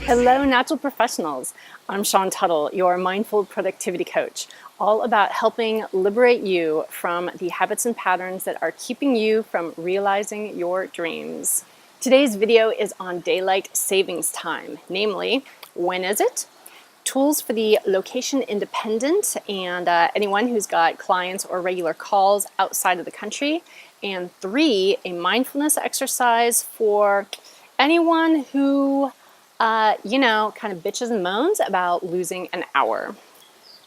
Hello, natural professionals. I'm Shawn Tuttle, your mindful productivity coach, all about helping liberate you from the habits and patterns that are keeping you from realizing your dreams. Today's video is on daylight savings time, namely, when is it? Tools for the location independent and anyone who's got clients or regular calls outside of the country. And 3, a mindfulness exercise for anyone who kind of bitches and moans about losing an hour.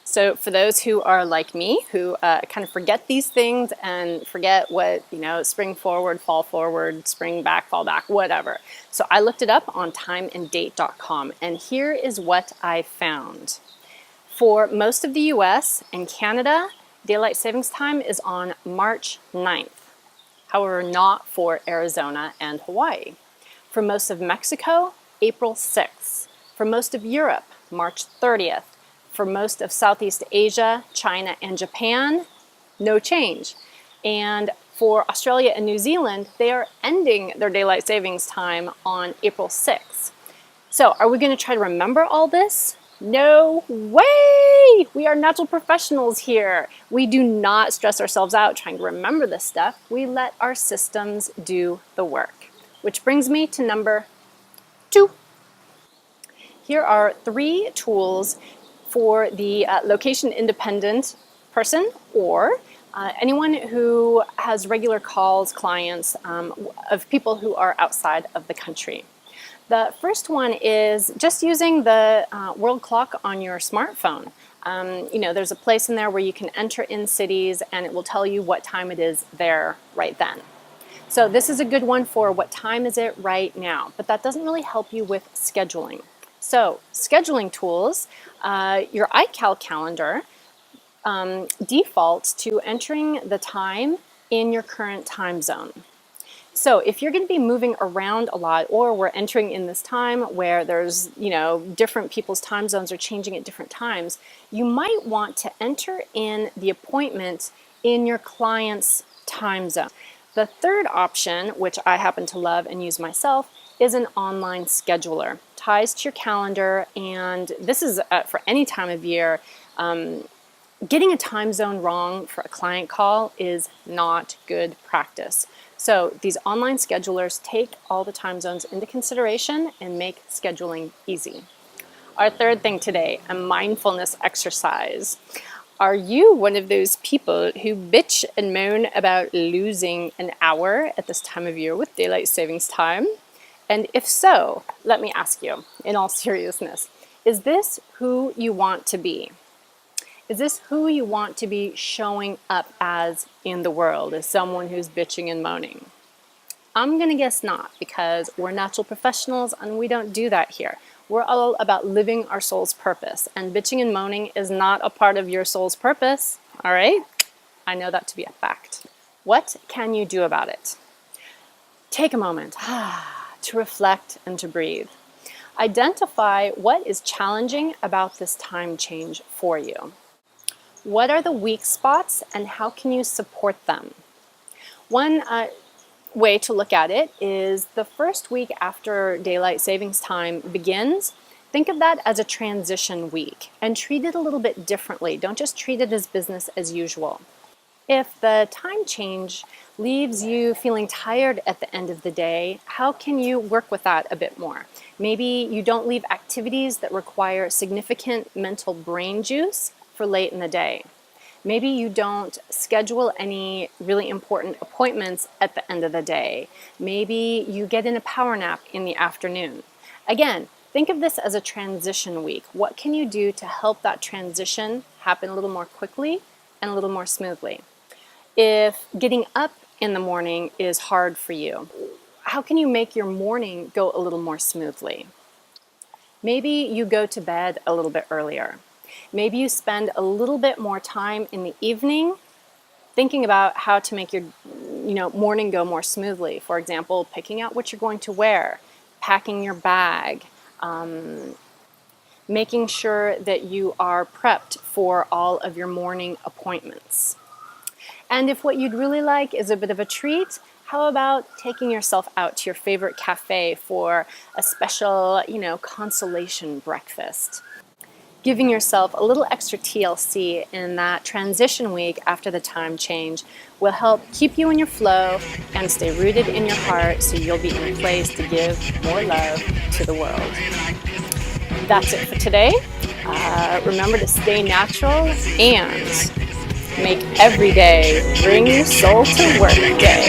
So for those who are like me, who kind of forget these things and forget what, spring forward, fall forward, spring back, fall back, whatever. So I looked it up on timeanddate.com, and here is what I found. For most of the US and Canada, daylight savings time is on March 9th. However, not for Arizona and Hawaii. For most of Mexico, April 6th. For most of Europe, March 30th. For most of Southeast Asia, China, and Japan, no change. And for Australia and New Zealand, they are ending their daylight savings time on April 6th. So are we going to try to remember all this? No way! We are natural professionals here. We do not stress ourselves out trying to remember this stuff. We let our systems do the work. Which brings me to number 2. Here are 3 tools for the location-independent person or anyone who has regular calls, clients of people who are outside of the country. The first one is just using the world clock on your smartphone. There's a place in there where you can enter in cities and it will tell you what time it is there right then. So this is a good one for what time is it right now, but that doesn't really help you with scheduling. So scheduling tools, your iCal calendar defaults to entering the time in your current time zone. So if you're going to be moving around a lot, or we're entering in this time where there's, different people's time zones are changing at different times, you might want to enter in the appointment in your client's time zone. The third option, which I happen to love and use myself, is an online scheduler. Ties to your calendar, and this is for any time of year. Getting a time zone wrong for a client call is not good practice. So these online schedulers take all the time zones into consideration and make scheduling easy. Our third thing today, a mindfulness exercise. Are you one of those people who bitch and moan about losing an hour at this time of year with daylight savings time? And if so, let me ask you, in all seriousness, is this who you want to be? Is this who you want to be showing up as in the world, as someone who's bitching and moaning? I'm going to guess not, because we're natural professionals and we don't do that here. We're all about living our soul's purpose, and bitching and moaning is not a part of your soul's purpose, all right? I know that to be a fact. What can you do about it? Take a moment to reflect and to breathe. Identify what is challenging about this time change for you. What are the weak spots and how can you support them? One way to look at it is the first week after daylight savings time begins. Think of that as a transition week and treat it a little bit differently. Don't just treat it as business as usual. If the time change leaves you feeling tired at the end of the day, how can you work with that a bit more? Maybe you don't leave activities that require significant mental brain juice for late in the day. Maybe you don't schedule any really important appointments at the end of the day. Maybe you get in a power nap in the afternoon. Again, think of this as a transition week. What can you do to help that transition happen a little more quickly and a little more smoothly? If getting up in the morning is hard for you, how can you make your morning go a little more smoothly? Maybe you go to bed a little bit earlier. Maybe you spend a little bit more time in the evening thinking about how to make your morning go more smoothly. For example, picking out what you're going to wear, packing your bag, making sure that you are prepped for all of your morning appointments. And if what you'd really like is a bit of a treat, how about taking yourself out to your favorite cafe for a special, consolation breakfast? Giving yourself a little extra TLC in that transition week after the time change will help keep you in your flow and stay rooted in your heart so you'll be in a place to give more love to the world. That's it for today. Remember to stay natural and make every day bring your soul to work day.